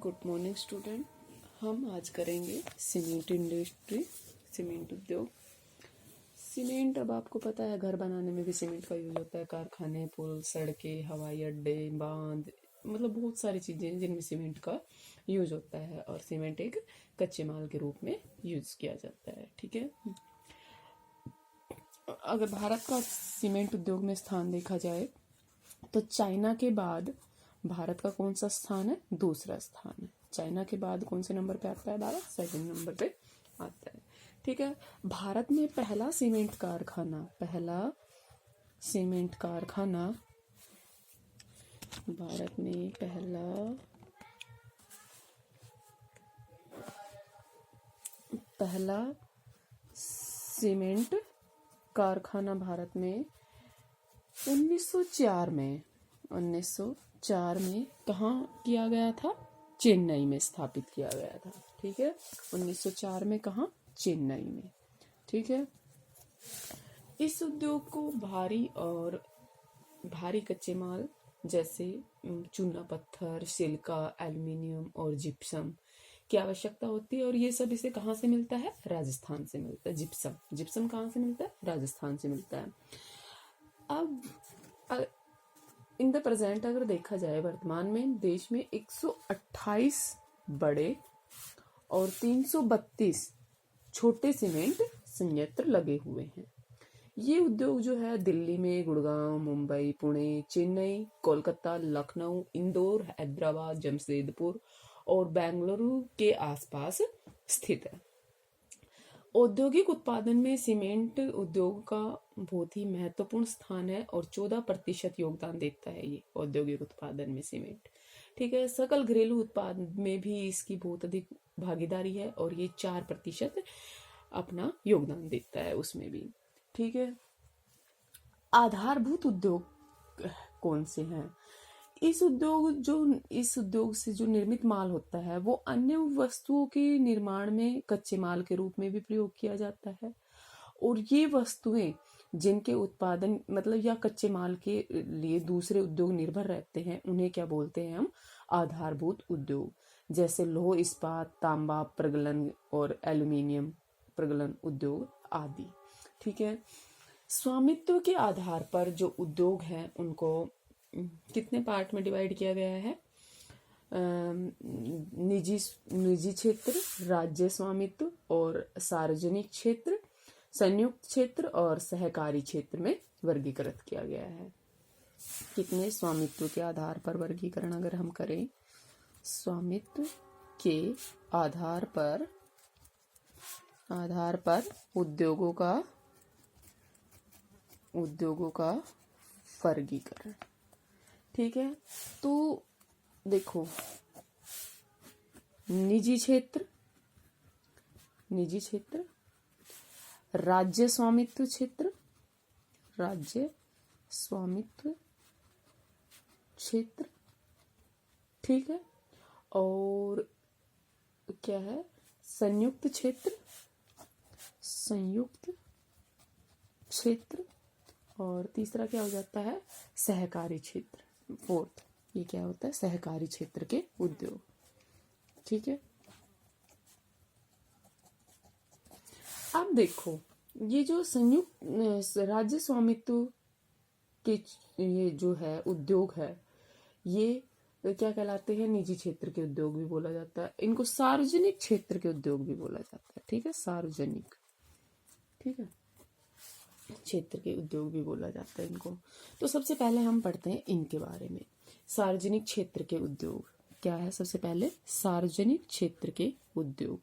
Good morning student. हम आज करेंगे सीमेंट इंडस्ट्री, सीमेंट उद्योग। सीमेंट, अब आपको पता है घर बनाने में भी सीमेंट का यूज होता है। कारखाने, पुल, सड़कें, हवाई अड्डे, बांध, मतलब बहुत सारी चीज़ें हैं जिनमें सीमेंट का यूज होता है। और सीमेंट एक कच्चे माल के रूप में यूज किया जाता है। ठीक है। अगर भारत का सीमेंट उद्योग में स्थान देखा जाए तो चाइना के बाद भारत का कौन सा स्थान है? दूसरा स्थान है। चाइना के बाद कौन से नंबर पे आता है भारत? सेकंड नंबर पे आता है। ठीक है। भारत में पहला सीमेंट कारखाना भारत में पहला सीमेंट कारखाना भारत में 1904 में कहाँ किया गया था? चेन्नई में स्थापित किया गया था। ठीक है। 1904 में कहाँ? चेन्नई में। ठीक है। इस उद्योग को भारी कच्चे माल जैसे चूना पत्थर, सिलिका, एल्युमिनियम और जिप्सम की आवश्यकता होती है। और ये सब इसे कहाँ से मिलता है? राजस्थान से मिलता है। जिप्सम कहाँ से मिलता है? राजस्थान से मिलता है। अब इन द प्रेजेंट अगर देखा जाए, वर्तमान में देश में 128 बड़े और 332 छोटे सीमेंट संयंत्र लगे हुए हैं। ये उद्योग जो है दिल्ली में, गुड़गांव, मुंबई, पुणे, चेन्नई, कोलकाता, लखनऊ, इंदौर, हैदराबाद, जमशेदपुर और बेंगलुरु के आसपास स्थित है। औद्योगिक उत्पादन में सीमेंट उद्योग का बहुत ही महत्वपूर्ण स्थान है और 14% योगदान देता है ये औद्योगिक उत्पादन में सीमेंट। ठीक है। सकल घरेलू उत्पाद में भी इसकी बहुत अधिक भागीदारी है और ये 4% अपना योगदान देता है उसमें भी। ठीक है। आधारभूत उद्योग कौन से हैं? इस उद्योग से जो निर्मित माल होता है वो अन्य वस्तुओं के निर्माण में कच्चे माल के रूप में भी प्रयोग किया जाता है। और ये वस्तुएं जिनके उत्पादन मतलब या कच्चे माल के लिए दूसरे उद्योग निर्भर रहते हैं, उन्हें क्या बोलते हैं हम? आधारभूत उद्योग। जैसे लौह इस्पात, तांबा प्रगलन और एल्यूमिनियम प्रगलन उद्योग आदि। ठीक है। स्वामित्व के आधार पर जो उद्योग हैं उनको कितने पार्ट में डिवाइड किया गया है? निजी क्षेत्र, राज्य स्वामित्व और सार्वजनिक क्षेत्र, संयुक्त क्षेत्र और सहकारी क्षेत्र में वर्गीकृत किया गया है। कितने? स्वामित्व के आधार पर वर्गीकरण अगर हम करें, स्वामित्व के आधार पर उद्योगों का वर्गीकरण। ठीक है। तो देखो, निजी क्षेत्र, राज्य स्वामित्व क्षेत्र, ठीक है। और क्या है? संयुक्त क्षेत्र। और तीसरा क्या हो जाता है? सहकारी क्षेत्र। फोर्थ ये क्या होता है? सहकारी क्षेत्र के उद्योग। ठीक है। अब देखो, ये जो संयुक्त राज्य स्वामित्व के ये जो है उद्योग है, ये क्या कहलाते हैं? निजी क्षेत्र के उद्योग भी बोला जाता है। इनको सार्वजनिक क्षेत्र के उद्योग भी बोला जाता है। ठीक है। सार्वजनिक, ठीक है, क्षेत्र के उद्योग भी बोला जाता है इनको। तो सबसे पहले हम पढ़ते हैं इनके बारे में। सार्वजनिक क्षेत्र के उद्योग क्या है? सबसे पहले सार्वजनिक क्षेत्र के उद्योग।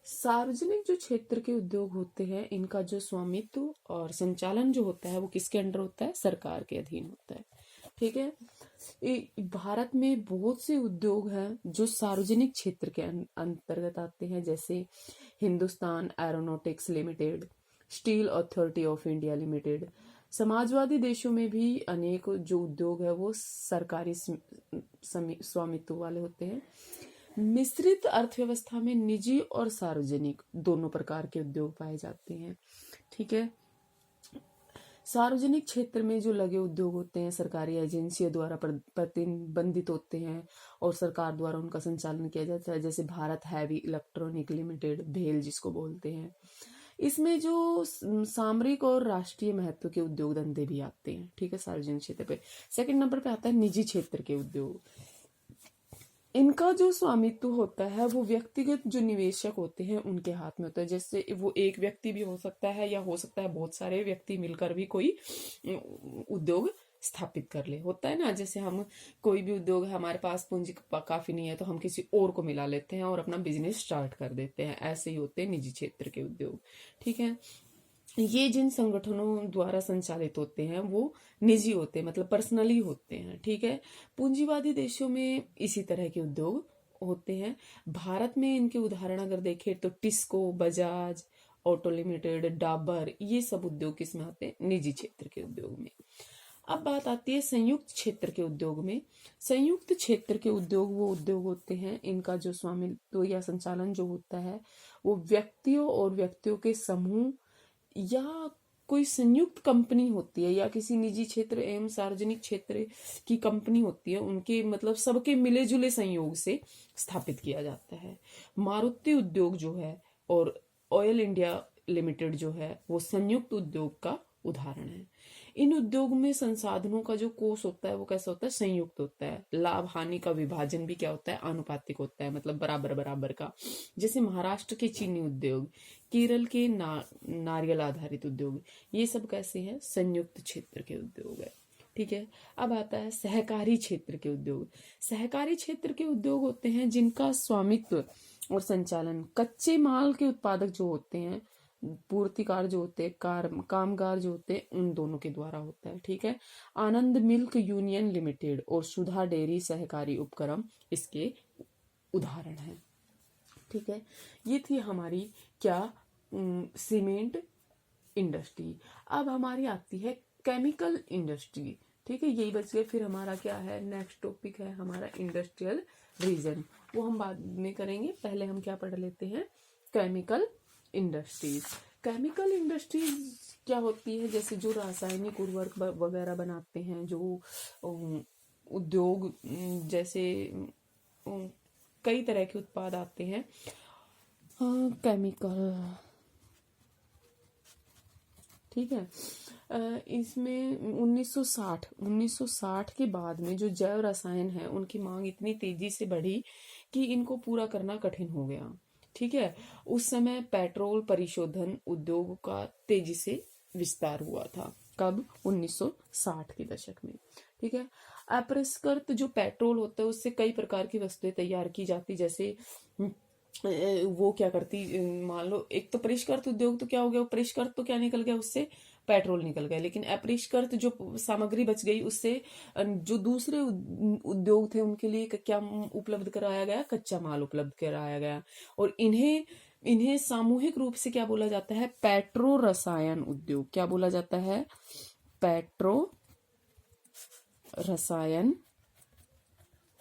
सार्वजनिक जो क्षेत्र के उद्योग होते हैं, इनका जो स्वामित्व और संचालन जो होता है वो किसके अंडर होता है? सरकार के अधीन होता है। ठीक है। भारत में बहुत से उद्योग हैं जो सार्वजनिक क्षेत्र के अंतर्गत आते हैं, जैसे Hindustan aeronautics limited, steel authority of India limited. Samajwadi देशों में भी अनेक जो उद्योग है वो सरकारी स्वामित्व वाले होते हैं। मिश्रित अर्थव्यवस्था में निजी और सार्वजनिक दोनों प्रकार के उद्योग पाए जाते हैं। ठीक है। सार्वजनिक क्षेत्र में जो लगे उद्योग होते हैं सरकारी एजेंसियों द्वारा प्रतिबंधित होते हैं और सरकार द्वारा उनका संचालन किया जाता है, जैसे भारत हैवी इलेक्ट्रॉनिक लिमिटेड, भेल जिसको बोलते हैं। इसमें जो सामरिक और राष्ट्रीय महत्व के उद्योग धंधे भी आते हैं, ठीक है, सार्वजनिक क्षेत्र पे। सेकंड नंबर पे आता है निजी क्षेत्र के उद्योग। इनका जो स्वामित्व होता है वो व्यक्तिगत जो निवेशक होते हैं उनके हाथ में होता है। जैसे वो एक व्यक्ति भी हो सकता है या हो सकता है बहुत सारे व्यक्ति मिलकर भी कोई उद्योग स्थापित कर ले, होता है ना। जैसे हम कोई भी उद्योग है, हमारे पास पूंजी काफी नहीं है तो हम किसी और को मिला लेते हैं और अपना बिजनेस स्टार्ट कर देते हैं। ऐसे ही होते हैं निजी क्षेत्र के उद्योग, ठीक है। ये जिन संगठनों द्वारा संचालित होते हैं वो निजी होते हैं, मतलब पर्सनली होते हैं, ठीक है। पूंजीवादी देशों में इसी तरह के उद्योग होते हैं। भारत में इनके उदाहरण अगर देखें तो टिस्को, बजाज ऑटो लिमिटेड, डाबर, ये सब उद्योग किसमें आते हैं? निजी क्षेत्र के उद्योग में। अब बात आती है संयुक्त क्षेत्र के उद्योग में। संयुक्त क्षेत्र के उद्योग वो उद्योग होते हैं इनका जो स्वामित्व या संचालन जो होता है वो व्यक्तियों और व्यक्तियों के समूह या कोई संयुक्त कंपनी होती है या किसी निजी क्षेत्र एवं सार्वजनिक क्षेत्र की कंपनी होती है, उनके मतलब सबके मिले जुले संयोग से स्थापित किया जाता है। मारुति उद्योग जो है और ऑयल इंडिया लिमिटेड जो है वो संयुक्त उद्योग का उदाहरण है। इन उद्योग में संसाधनों का जो कोष होता है वो कैसा होता है? संयुक्त होता है। लाभ हानि का विभाजन भी क्या होता है? आनुपातिक होता है, मतलब बराबर बराबर का। जैसे महाराष्ट्र के चीनी उद्योग, केरल के नारियल आधारित उद्योग, ये सब कैसे हैं? संयुक्त क्षेत्र के उद्योग है, ठीक है। अब आता है सहकारी क्षेत्र के उद्योग। सहकारी क्षेत्र के उद्योग होते हैं जिनका स्वामित्व और संचालन कच्चे माल के उत्पादक जो होते हैं, पूर्तिकार जो होते हैं, कामगार जो होते हैं, उन दोनों के द्वारा होता है, ठीक है। आनंद मिल्क यूनियन लिमिटेड और सुधा डेयरी सहकारी उपक्रम इसके उदाहरण हैं, ठीक है। ये थी हमारी क्या सीमेंट इंडस्ट्री। अब हमारी आती है केमिकल इंडस्ट्री, ठीक है। यही बच गए। फिर हमारा क्या है? नेक्स्ट टॉपिक है हमारा इंडस्ट्रियल रीजन, वो हम बाद में करेंगे। पहले हम क्या पढ़ लेते हैं? Chemical industries. केमिकल इंडस्ट्रीज क्या होती है? जैसे जो रासायनिक उर्वरक वगैरह बनाते हैं, जो उद्योग, जैसे कई तरह के उत्पाद आते हैं केमिकल, ठीक है। इसमें 1960 के बाद में जो जैव रसायन है उनकी मांग इतनी तेजी से बढ़ी कि इनको पूरा करना कठिन हो गया, ठीक है। उस समय पेट्रोल परिशोधन उद्योग का तेजी से विस्तार हुआ था। कब? 1960 के दशक में, ठीक है। अपरिष्कृत जो पेट्रोल होता है उससे कई प्रकार की वस्तुएं तैयार की जाती, जैसे वो क्या करती, मान लो एक तो परिष्कृत उद्योग तो क्या हो गया, परिष्कृत तो क्या निकल गया, उससे पेट्रोल निकल गया। लेकिन अपरिष्कृत जो सामग्री बच गई उससे जो दूसरे उद्योग थे उनके लिए क्या उपलब्ध कराया गया? कच्चा माल उपलब्ध कराया गया। और इन्हें सामूहिक रूप से क्या बोला जाता है? पेट्रो रसायन उद्योग। क्या बोला जाता है? पेट्रो रसायन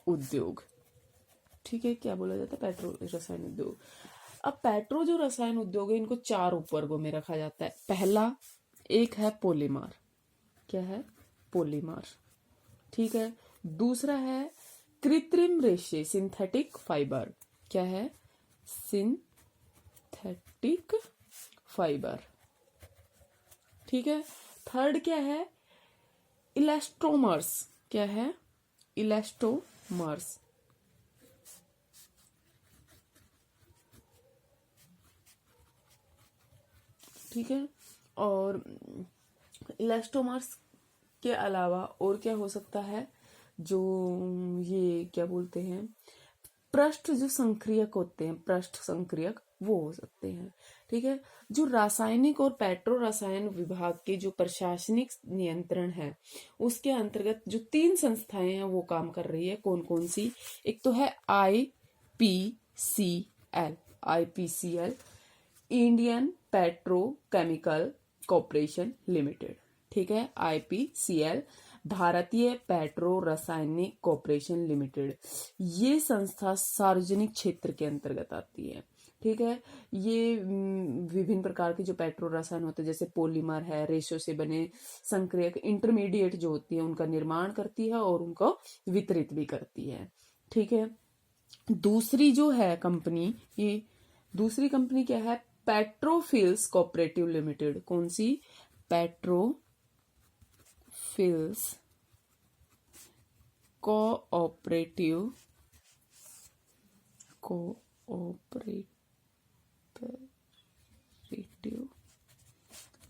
उद्योग, ठीक है। क्या बोला जाता है? पेट्रो रसायन उद्योग। अब पेट्रो जो रसायन उद्योग है इनको 4 उपवर्गों में रखा जाता है। पहला एक है पॉलीमर। क्या है? पॉलीमर, ठीक है। दूसरा है कृत्रिम रेशे, सिंथेटिक फाइबर। क्या है? सिंथेटिक फाइबर, ठीक है। थर्ड क्या है? इलास्टोमर्स। क्या है? इलास्टोमर्स, ठीक है। और इलास्टोमर्स के अलावा और क्या हो सकता है? जो ये क्या बोलते हैं, पृष्ठ जो संक्रियक होते हैं, पृष्ठ संक्रियक, वो हो सकते हैं, ठीक है। जो रासायनिक और पेट्रो रसायन विभाग के जो प्रशासनिक नियंत्रण है उसके अंतर्गत जो 3 संस्थाएं हैं वो काम कर रही है। कौन कौन सी? एक तो है IPCL, Indian petrochemical corporation limited, ठीक है। IPCL, भारतीय पेट्रो रासायनिक कॉर्पोरेशन लिमिटेड। ये संस्था सार्वजनिक क्षेत्र के अंतर्गत आती है, ठीक है। ये विभिन्न प्रकार के जो पेट्रो रसायन होते हैं, जैसे पॉलीमर है, रेशो से बने संक्रियक इंटरमीडिएट जो होती है, उनका निर्माण करती है और उनको वितरित भी करती है। ठीक है। दूसरी जो है कंपनी, ये दूसरी कंपनी क्या है? पेट्रोफिल्स कोऑपरेटिव लिमिटेड। कौन सी? पेट्रोफिल्स कोऑपरेटिव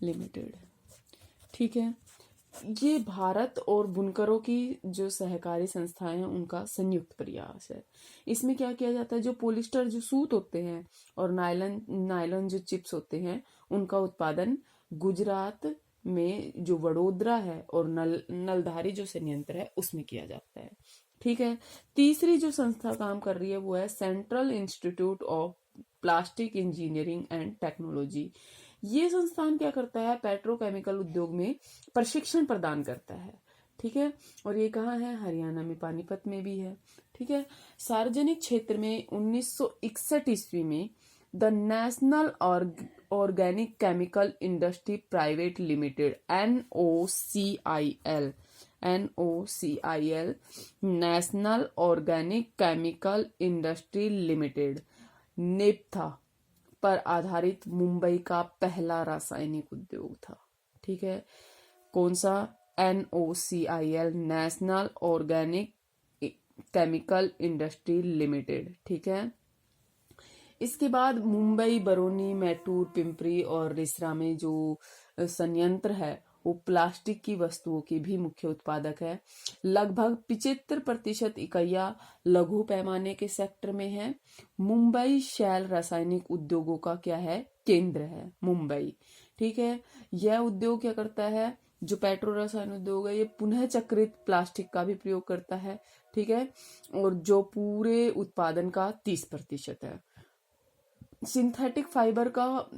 लिमिटेड। ठीक है। ये भारत और बुनकरों की जो सहकारी संस्थाएं हैं उनका संयुक्त प्रयास है। इसमें क्या किया जाता है? जो पॉलिस्टर जो सूत होते हैं और नायलॉन जो चिप्स होते हैं, उनका उत्पादन गुजरात में जो वडोदरा है और नलधारी जो संयंत्र है उसमें किया जाता है। ठीक है। तीसरी जो संस्था काम कर रही है वो है central institute of plastic engineering and technology. ये संस्थान क्या करता है? पेट्रोकेमिकल उद्योग में प्रशिक्षण प्रदान करता है। ठीक है। और ये कहाँ है? हरियाणा में, पानीपत में भी है। ठीक है। सार्वजनिक क्षेत्र में 1961 ईस्वी में the national organic chemical industry private limited NOCIL national organic chemical industry limited naphtha पर आधारित मुंबई का पहला रासायनिक उद्योग था। ठीक है। कौन सा? NOCIL national organic chemical industry limited. ठीक है। इसके बाद मुंबई, बरौनी, मैटूर, पिंपरी और रिसरा में जो संयंत्र है वो प्लास्टिक की वस्तुओं के भी मुख्य उत्पादक है। लगभग 75% इकाइयां लघु पैमाने के सेक्टर में है। मुंबई शैल रासायनिक उद्योगों का क्या है? केंद्र है मुंबई। ठीक है। यह उद्योग क्या करता है? जो पेट्रो रसायन उद्योग है ये पुनः चक्रित प्लास्टिक का भी प्रयोग करता है। ठीक है। और जो पूरे उत्पादन का 30% है। सिंथेटिक फाइबर का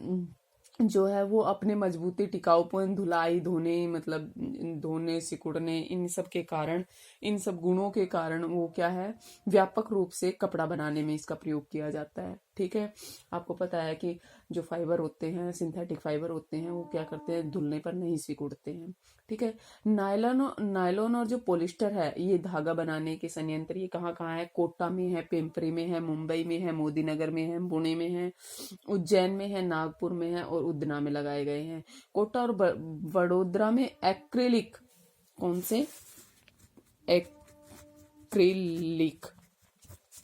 जो है वो अपने मजबूती, टिकाऊपन, धुलाई, धोने सिकुड़ने, इन सब के कारण, इन सब गुणों के कारण वो क्या है? व्यापक रूप से कपड़ा बनाने में इसका प्रयोग किया जाता है। ठीक है। आपको पता है कि जो फाइबर होते हैं, सिंथेटिक फाइबर होते हैं, वो क्या करते हैं? धुलने पर नहीं सिकुड़ते हैं। ठीक है। नायलॉन और जो पॉलिस्टर है, ये धागा बनाने के संयंत्र ये कहाँ कहाँ है? कोटा में है, पिंपरी में है, मुंबई में है, मोदीनगर में है, पुणे में है, उज्जैन में है, नागपुर में है और उदना में लगाए गए हैं। कोटा और वडोदरा में एक्रिलिक, कौन से? एक्रिलिक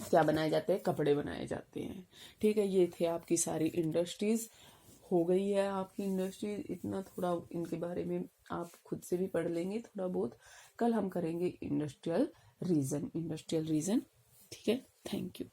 क्या बनाए जाते हैं? कपड़े बनाए जाते हैं। ठीक है। ये थे आपकी सारी इंडस्ट्रीज। हो गई है आपकी इंडस्ट्रीज। इतना थोड़ा इनके बारे में आप खुद से भी पढ़ लेंगे थोड़ा बहुत। कल हम करेंगे इंडस्ट्रियल रीजन। ठीक है। Thank you.